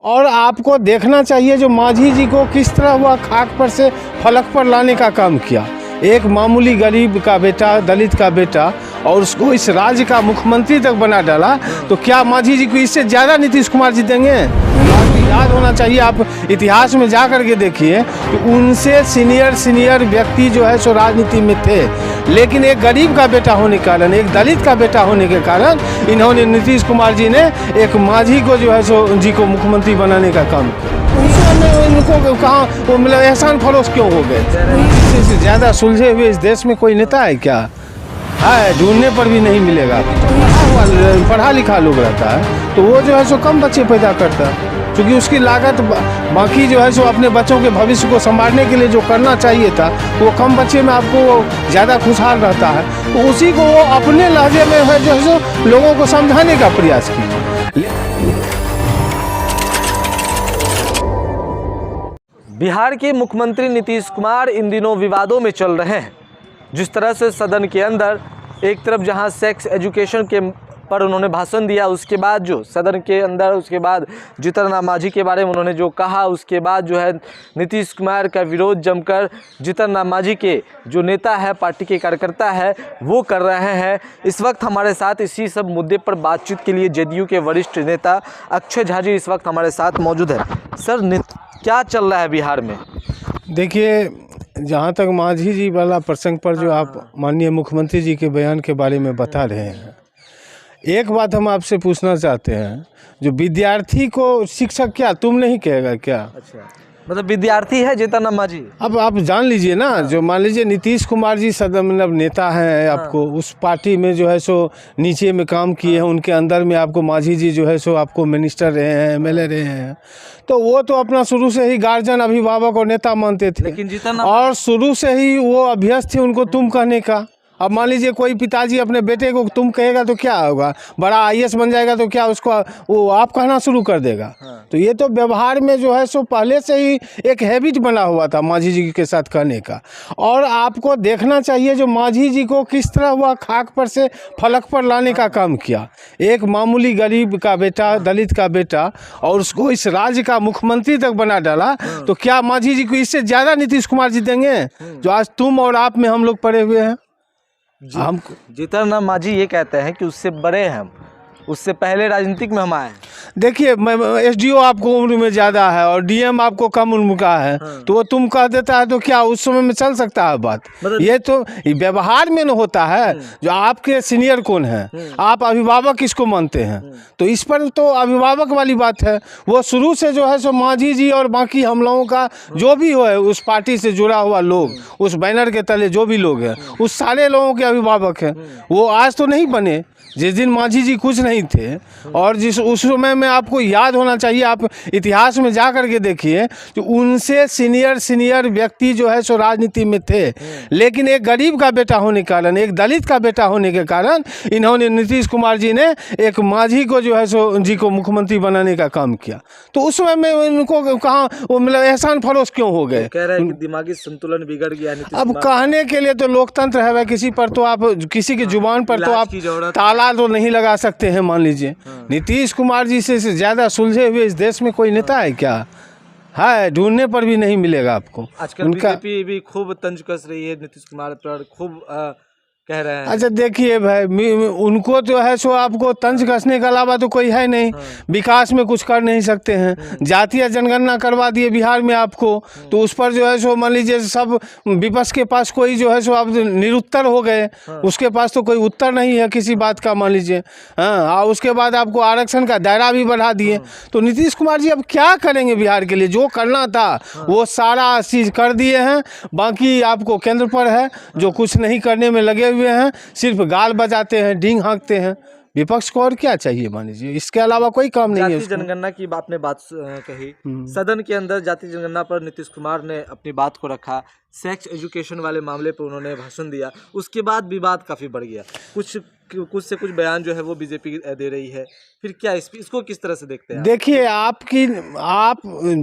और आपको देखना चाहिए जो मांझी जी को किस तरह हुआ खाक पर से फलक पर लाने का काम किया। एक मामूली गरीब का बेटा, दलित का बेटा, और उसको इस राज्य का मुख्यमंत्री तक बना डाला। तो क्या मांझी जी को इससे ज़्यादा नीतीश कुमार जी देंगे? याद होना चाहिए, आप इतिहास में जा कर के देखिए कि उनसे सीनियर व्यक्ति जो है सो राजनीति में थे, लेकिन एक गरीब का बेटा होने के कारण, एक दलित का बेटा होने के कारण इन्होंने नीतीश कुमार जी ने एक मांझी को जो है सो जी को मुख्यमंत्री बनाने का काम किया। उनको कहाँ वो मतलब एहसान फरोश क्यों हो गए? इससे ज़्यादा सुलझे हुए इस देश में कोई नेता है क्या? है, ढूंढने पर भी नहीं मिलेगा। पढ़ा लिखा लोग रहता है तो वो जो है सो कम बच्चे पैदा करता है, क्योंकि उसकी लागत बाकी जो है सो अपने बच्चों के भविष्य को संभालने के लिए जो करना चाहिए था वो कम बच्चे में आपको ज़्यादा खुशहाल रहता है, तो उसी को वो अपने लहजे में है जो है सो लोगों को समझाने का प्रयास कीजिए। बिहार के मुख्यमंत्री नीतीश कुमार इन दिनों विवादों में चल रहे हैं। जिस तरह से सदन के अंदर एक तरफ जहां सेक्स एजुकेशन के पर उन्होंने भाषण दिया, उसके बाद जो सदन के अंदर उसके बाद जीतन राम मांझी के बारे में उन्होंने जो कहा, उसके बाद जो है नीतीश कुमार का विरोध जमकर जीतन राम मांझी के जो नेता है, पार्टी के कार्यकर्ता है, वो कर रहे हैं। इस वक्त हमारे साथ इसी सब मुद्दे पर बातचीत के लिए जेडीयू के वरिष्ठ नेता अक्षय झा जी इस वक्त हमारे साथ मौजूद है। सर, क्या चल रहा है बिहार में? देखिए, जहाँ तक मांझी जी वाला प्रसंग पर जो आप माननीय मुख्यमंत्री जी के बयान के बारे में बता रहे हैं, एक बात हम आपसे पूछना चाहते हैं, जो विद्यार्थी को शिक्षक क्या तुम नहीं कहेगा क्या? अच्छा, मतलब विद्यार्थी है जीतन राम मांझी? अब आप जान लीजिए ना, जो मान लीजिए नीतीश कुमार जी सदन मतलब नेता हैं, आपको उस पार्टी में जो है सो नीचे में काम किए हैं, उनके अंदर में आपको मांझी जी जो है सो आपको मिनिस्टर रहे हैं, एमएलए रहे हैं, तो वो तो अपना शुरू से ही गार्जियन, अभिभावक और नेता मानते थे, लेकिन जीतन और शुरू से ही वो अभ्यस्त थे उनको तुम कहने का। अब मान लीजिए कोई पिताजी अपने बेटे को तुम कहेगा तो क्या होगा? बड़ा आईएएस बन जाएगा तो क्या उसको वो आप कहना शुरू कर देगा? तो ये तो व्यवहार में जो है सो पहले से ही एक हैबिट बना हुआ था मांझी जी के साथ कहने का। और आपको देखना चाहिए जो मांझी जी को किस तरह हुआ खाक पर से फलक पर लाने का काम किया। एक मामूली गरीब का बेटा, दलित का बेटा, और उसको इस राज्य का मुख्यमंत्री तक बना डाला। तो क्या मांझी जी को इससे ज़्यादा नीतीश कुमार जी देंगे जो आज तुम और आप में हम लोग पड़े हुए हैं? हम जीतन राम मांझी ये कहते हैं कि उससे बड़े हैं हम, उससे पहले राजनीतिक में हम आए हैं। देखिए, एसडीओ आपको उम्र में ज़्यादा है और डीएम आपको कम उम्र का है, तो वो तुम कह देता है तो क्या उस समय में चल सकता है बात? ये तो व्यवहार में न होता है। जो आपके सीनियर कौन है, आप अभिभावक किसको मानते हैं, तो इस पर तो अभिभावक वाली बात है। वो शुरू से जो है सो मांझी जी और बाकी हम लोगों का जो भी हो है, उस पार्टी से जुड़ा हुआ लोग, उस बैनर के तले जो भी लोग हैं, उस सारे लोगों के अभिभावक हैं। वो आज तो नहीं बने, जिस दिन मांझी जी कुछ नहीं थे, और जिस उस समय में आपको याद होना चाहिए, आप इतिहास में जा कर के देखिए कि उनसे सीनियर व्यक्ति जो है सो राजनीति में थे, लेकिन एक गरीब का बेटा होने के कारण, एक दलित का बेटा होने के कारण इन्होंने नीतीश कुमार जी ने एक मांझी को जो है सो जी को मुख्यमंत्री बनाने का काम किया। तो उस समय में उनको कहाँ वो मतलब एहसान फरोश क्यों हो गए? कह रहे हैं कि दिमागी संतुलन बिगड़ गया। अब कहने के लिए तो लोकतंत्र है भाई, किसी पर तो आप किसी की जुबान पर तो आप ताला तो नहीं लगा सकते हैं। मान लीजिए नीतीश कुमार जी से ज़्यादा सुलझे हुए इस देश में कोई नेता है क्या? है, ढूंढने पर भी नहीं मिलेगा आपको। आजकल बीजेपी भी खूब तंज कस रही है नीतीश कुमार पर, खूब कह रहे हैं। अच्छा देखिए भाई, उनको जो है सो आपको तंज कसने के अलावा तो कोई है नहीं। विकास में कुछ कर नहीं सकते हैं। जातीय जनगणना करवा दिए बिहार में आपको, तो उस पर जो है सो मान लीजिए सब विपक्ष के पास कोई जो है सो आप निरुत्तर हो गए। उसके पास तो कोई उत्तर नहीं है किसी बात का, मान लीजिए। हाँ, और उसके बाद आपको आरक्षण का दायरा भी बढ़ा दिए। तो नीतीश कुमार जी अब क्या करेंगे बिहार के लिए? जो करना था वो सारा चीज़ कर दिए हैं, बाकी आपको केंद्र पर है जो कुछ नहीं करने में लगे हुए हैं, सिर्फ गाल बजाते हैं, डींग हाँकते हैं। विपक्ष को और क्या चाहिए मान लीजिए, इसके अलावा कोई काम नहीं है। जाति जनगणना की आपने बात कही, सदन के अंदर जाति जनगणना पर नीतीश कुमार ने अपनी बात को रखा। सेक्स एजुकेशन वाले मामले पर उन्होंने भाषण दिया, उसके बाद विवाद काफ़ी बढ़ गया। कुछ बयान जो है वो बीजेपी दे रही है, फिर क्या इसको किस तरह से देखते हैं? देखिए, आप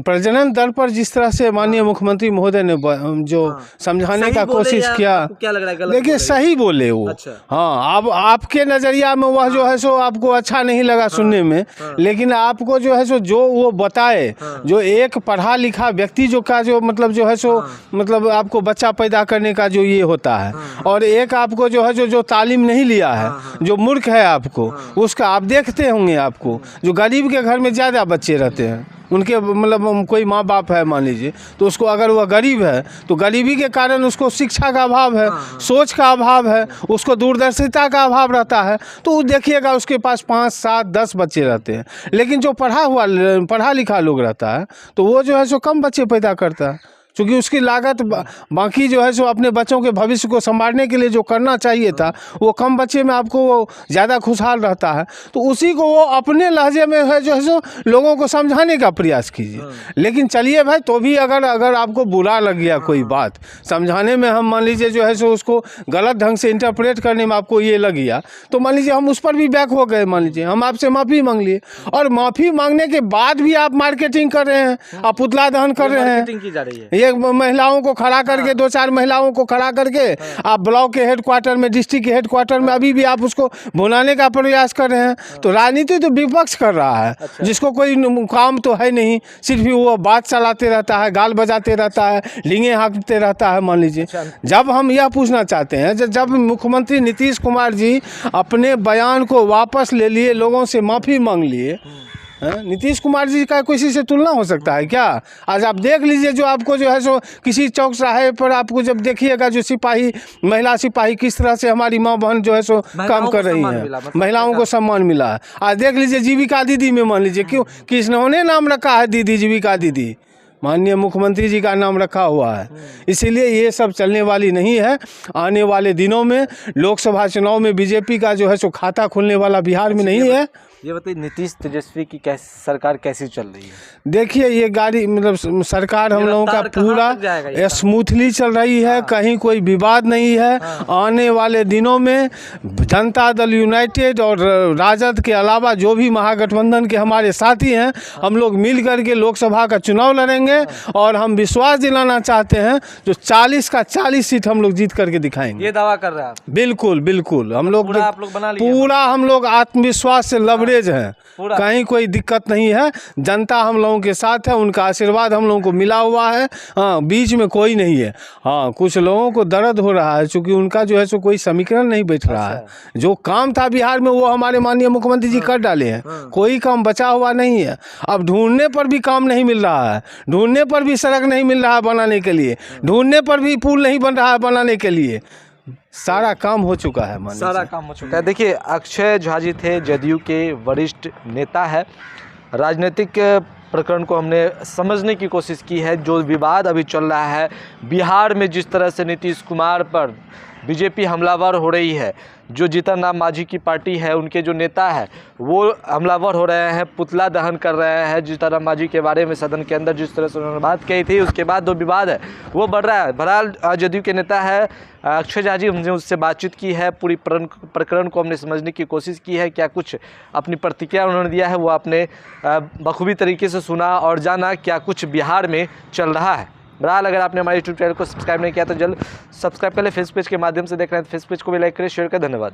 प्रजनन दर पर जिस तरह से माननीय मुख्यमंत्री महोदय ने जो समझाने का कोशिश किया, क्या लग रहा है गलत? देखिए सही बोले वो। अच्छा। हाँ, अब आपके नज़रिया में वह जो है सो आपको अच्छा नहीं लगा सुनने में, लेकिन आपको जो है सो जो वो बताए, जो एक पढ़ा लिखा व्यक्ति जो का जो मतलब जो है सो मतलब आपको बच्चा पैदा करने का जो ये होता है, और एक आपको जो है जो तालीम नहीं लिया है, जो मूर्ख है आपको, उसका आप देखते होंगे। आपको जो गरीब के घर में ज़्यादा बच्चे रहते हैं, उनके मतलब कोई माँ बाप है मान लीजिए, तो उसको अगर वह गरीब है तो गरीबी के कारण उसको शिक्षा का अभाव है, सोच का अभाव है, उसको दूरदर्शिता का अभाव रहता है, तो देखिएगा उसके पास 5, 7, 10 बच्चे रहते हैं। लेकिन जो पढ़ा लिखा लोग रहता है तो वो जो है सो कम बच्चे पैदा करता है, क्योंकि उसकी लागत बाकी जो है सो अपने बच्चों के भविष्य को संभालने के लिए जो करना चाहिए था वो कम बच्चे में आपको वो ज़्यादा खुशहाल रहता है। तो उसी को वो अपने लहजे में है जो है सो लोगों को समझाने का प्रयास कीजिए। लेकिन चलिए भाई, तो भी अगर आपको बुरा लग गया कोई बात समझाने में, हम मान लीजिए जो है सो उसको गलत ढंग से इंटरप्रेट करने में आपको ये लग गया, तो मान लीजिए हम उस पर भी बैक हो गए। मान लीजिए हम आपसे माफ़ी मांग लिए, और माफ़ी मांगने के बाद भी आप मार्केटिंग कर रहे हैं, आप पुतला दहन कर रहे हैं, की जा रही है। एक महिलाओं को खड़ा करके 2-4 महिलाओं को खड़ा करके आप ब्लॉक के हेडक्वार्टर में, डिस्ट्रिक्ट के हेडक्वार्टर में अभी भी आप उसको भुनाने का प्रयास कर रहे हैं। तो राजनीति तो विपक्ष कर रहा है, जिसको कोई काम तो है नहीं, सिर्फ वो बात चलाते रहता है, गाल बजाते रहता है, लिंगे हाँकते रहता है। मान लीजिए, जब हम यह पूछना चाहते हैं, जब मुख्यमंत्री नीतीश कुमार जी अपने बयान को वापस ले लिए, लोगों से माफ़ी मांग लिए, नीतीश कुमार जी का किसी से तुलना हो सकता है क्या? आज आप देख लीजिए, जो आपको जो है सो किसी चौक चौराहे पर आपको जब देखिएगा जो सिपाही, महिला सिपाही किस तरह से हमारी माँ बहन जो है सो काम कर रही हैं, महिलाओं को सम्मान मिला है। आज देख लीजिए जीविका दीदी में, मान लीजिए क्यों किसने नाम रखा है दीदी, जीविका दीदी माननीय मुख्यमंत्री जी का नाम रखा हुआ है। इसीलिए ये सब चलने वाली नहीं है। आने वाले दिनों में लोकसभा चुनाव में बीजेपी का जो है सो खाता खुलने वाला बिहार में नहीं है। ये बताइए, नीतीश तेजस्वी की सरकार कैसी चल रही है? देखिए, ये गाड़ी मतलब सरकार हम लोगों का पूरा स्मूथली चल रही है, कहीं कोई विवाद नहीं है। आने वाले दिनों में जनता दल यूनाइटेड और राजद के अलावा जो भी महागठबंधन के हमारे साथी हैं, हम लोग मिल करके लोकसभा का चुनाव लड़ेंगे, और हम विश्वास दिलाना चाहते हैं जो 40 का 40 सीट हम लोग जीत करके दिखाएंगे। ये दावा कर रहे हैं आप? बिल्कुल बिल्कुल, हम लोग आप लोग बना लिए? पूरा हम लोग आत्मविश्वास से लबरेज हैं, कहीं कोई दिक्कत नहीं है। जनता हम लोगों के साथ है, उनका आशीर्वाद हम लोगों को मिला हुआ है। हाँ, बीच में कोई नहीं है। हाँ, कुछ लोगों को दर्द हो रहा है, क्योंकि उनका जो है सो कोई समीकरण नहीं बैठ रहा है। जो काम था बिहार में वो हमारे माननीय मुख्यमंत्री जी कर डाले हैं, कोई काम बचा हुआ नहीं है। अब ढूंढने पर भी काम नहीं मिल रहा है, ढूंढने पर भी सड़क नहीं मिल रहा है बनाने के लिए, ढूंढने पर भी पुल नहीं बन रहा है बनाने के लिए। सारा काम हो चुका है, सारा काम हो चुका है। देखिए, अक्षय झा जी थे, जदयू के वरिष्ठ नेता है। राजनीतिक प्रकरण को हमने समझने की कोशिश की है। जो विवाद अभी चल रहा है बिहार में, जिस तरह से नीतीश कुमार पर बीजेपी हमलावर हो रही है, जो जीतन राम मांझी की पार्टी है, उनके जो नेता है वो हमलावर हो रहे हैं, पुतला दहन कर रहे हैं जीतन राम मांझी के बारे में। सदन के अंदर जिस तरह से उन्होंने बात कही थी, उसके बाद जो विवाद है वो बढ़ रहा है। बहरहाल जदयू के नेता है अक्षय झा जी, हमने उससे बातचीत की है, पूरी प्रकरण को हमने समझने की कोशिश की है। क्या कुछ अपनी प्रतिक्रिया उन्होंने दिया है वो आपने बखूबी तरीके से सुना और जाना क्या कुछ बिहार में चल रहा है। बहरहाल, अगर आपने हमारे यूट्यूब चैनल को सब्सक्राइब नहीं किया तो जल्द सब्सक्राइब कर ले। फेसबुक पेज के माध्यम से देख रहे हैं तो फेसबुक पेज को भी लाइक करें, शेयर करें। धन्यवाद।